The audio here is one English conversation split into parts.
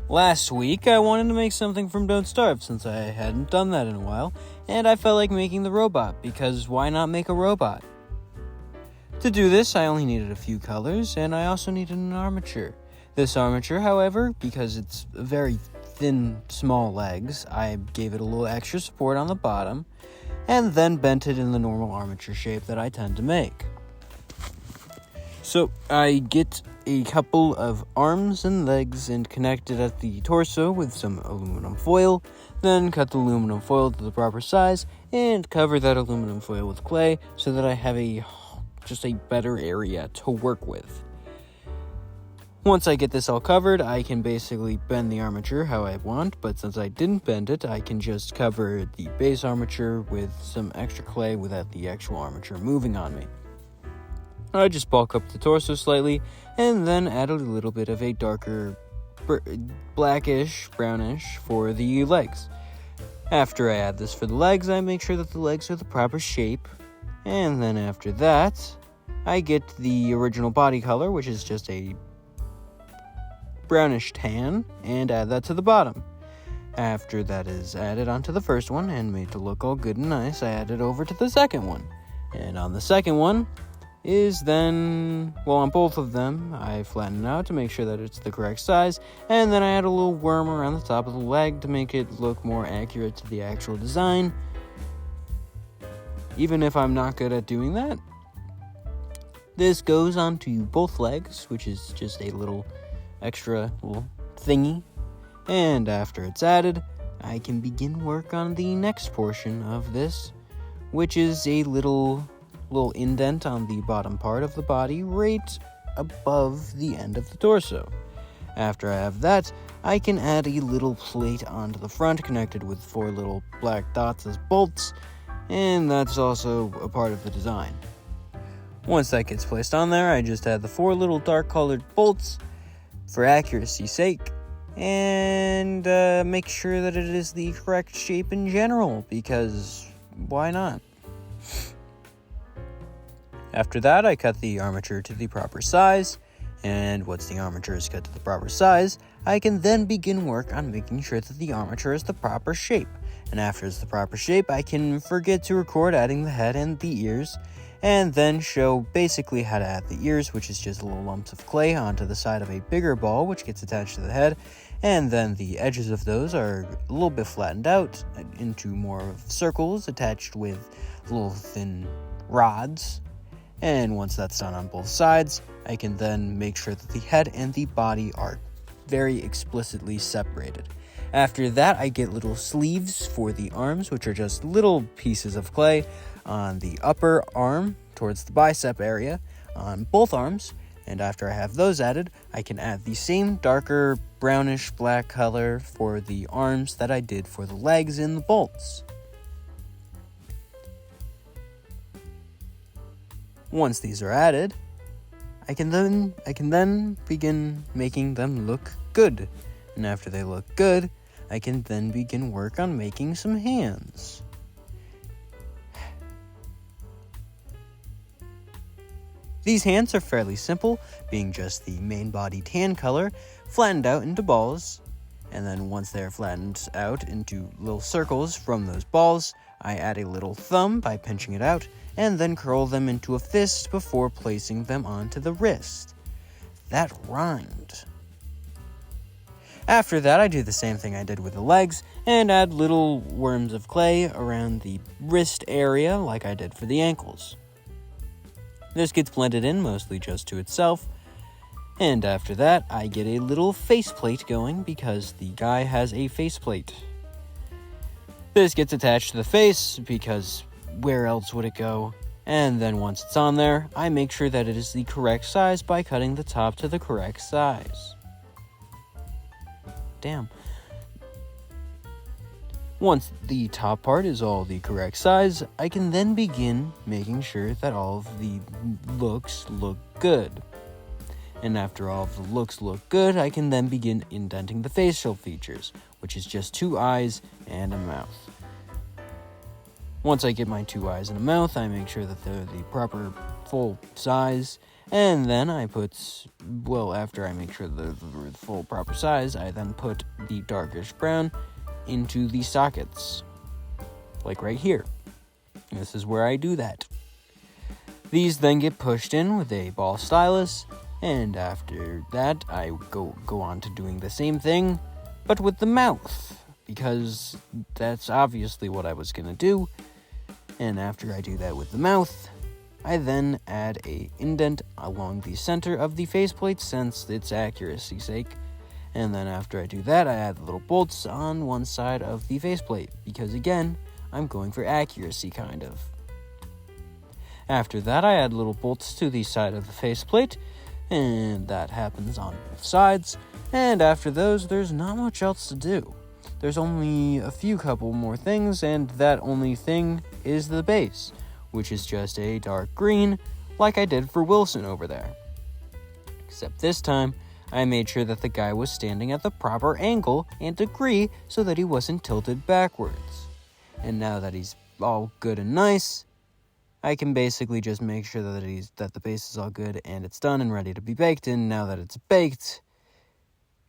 Last week I wanted to make something from Don't Starve since I hadn't done that in a while, and I felt like making the robot, because why not make a robot? To do this, I only needed a few colors, and I also needed an armature. This armature, however, because it's very thin, small legs, I gave it a little extra support on the bottom, and then bent it in the normal armature shape that I tend to make. So I get a couple of arms and legs and connect it at the torso with some aluminum foil, then cut the aluminum foil to the proper size and cover that aluminum foil with clay so that I have just a better area to work with. Once I get this all covered, I can basically bend the armature how I want, but since I didn't bend it, I can just cover the base armature with some extra clay without the actual armature moving on me. I just bulk up the torso slightly, and then add a little bit of a darker blackish, brownish for the legs. After I add this for the legs, I make sure that the legs are the proper shape, and then after that, I get the original body color, which is just a brownish tan, and add that to the bottom. After that is added onto the first one and made to look all good and nice, I add it over to the second one. And on the second one, on both of them, I flatten it out to make sure that it's the correct size, and then I add a little worm around the top of the leg to make it look more accurate to the actual design. Even if I'm not good at doing that, this goes onto both legs, which is just a little extra little thingy, and after it's added, I can begin work on the next portion of this, which is a little indent on the bottom part of the body right above the end of the torso. After I have that, I can add a little plate onto the front connected with 4 little black dots as bolts, and that's also a part of the design. Once that gets placed on there, I just add the 4 little dark colored bolts for accuracy's sake, and make sure that it is the correct shape in general, because why not? After that, I cut the armature to the proper size, and once the armature is cut to the proper size, I can then begin work on making sure that the armature is the proper shape. And after it's the proper shape, I can forget to record adding the head and the ears, and then show basically how to add the ears, which is just little lumps of clay onto the side of a bigger ball, which gets attached to the head, and then the edges of those are a little bit flattened out into more of circles attached with little thin rods. And once that's done on both sides, I can then make sure that the head and the body are very explicitly separated. After that, I get little sleeves for the arms, which are just little pieces of clay on the upper arm towards the bicep area on both arms. And after I have those added, I can add the same darker brownish black color for the arms that I did for the legs and the bolts. Once these are added, I can then begin making them look good. And after they look good, I can then begin work on making some hands. These hands are fairly simple, being just the main body tan color flattened out into balls, and then once they're flattened out into little circles from those balls, I add a little thumb by pinching it out, and then curl them into a fist before placing them onto the wrist. That rhymed. After that, I do the same thing I did with the legs, and add little worms of clay around the wrist area like I did for the ankles. This gets blended in mostly just to itself, and after that, I get a little faceplate going because the guy has a faceplate. This gets attached to the face because where else would it go? And then once it's on there, I make sure that it is the correct size by cutting the top to the correct size. Damn. Once the top part is all the correct size, I can then begin making sure that all of the looks look good. And after all of the looks look good, I can then begin indenting the facial features, which is just 2 eyes and a mouth. Once I get my 2 eyes and a mouth, I make sure that they're the proper full size, and then I put, after I make sure they're the full proper size, I then put the darkish brown into the sockets, like right here. This is where I do that. These then get pushed in with a ball stylus, and after that I go on to doing the same thing, but with the mouth, because that's obviously what I was going to do. And after I do that with the mouth, I then add a indent along the center of the faceplate since it's accuracy's sake. And then after I do that, I add the little bolts on one side of the faceplate, because again, I'm going for accuracy, kind of. After that, I add little bolts to the side of the faceplate, and that happens on both sides. And after those, there's not much else to do. There's only a couple more things, and that only thing is the base, which is just a dark green, like I did for Wilson over there. Except this time, I made sure that the guy was standing at the proper angle and degree so that he wasn't tilted backwards. And now that he's all good and nice, I can basically just make sure that the base is all good and it's done and ready to be baked. And now that it's baked,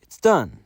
it's done.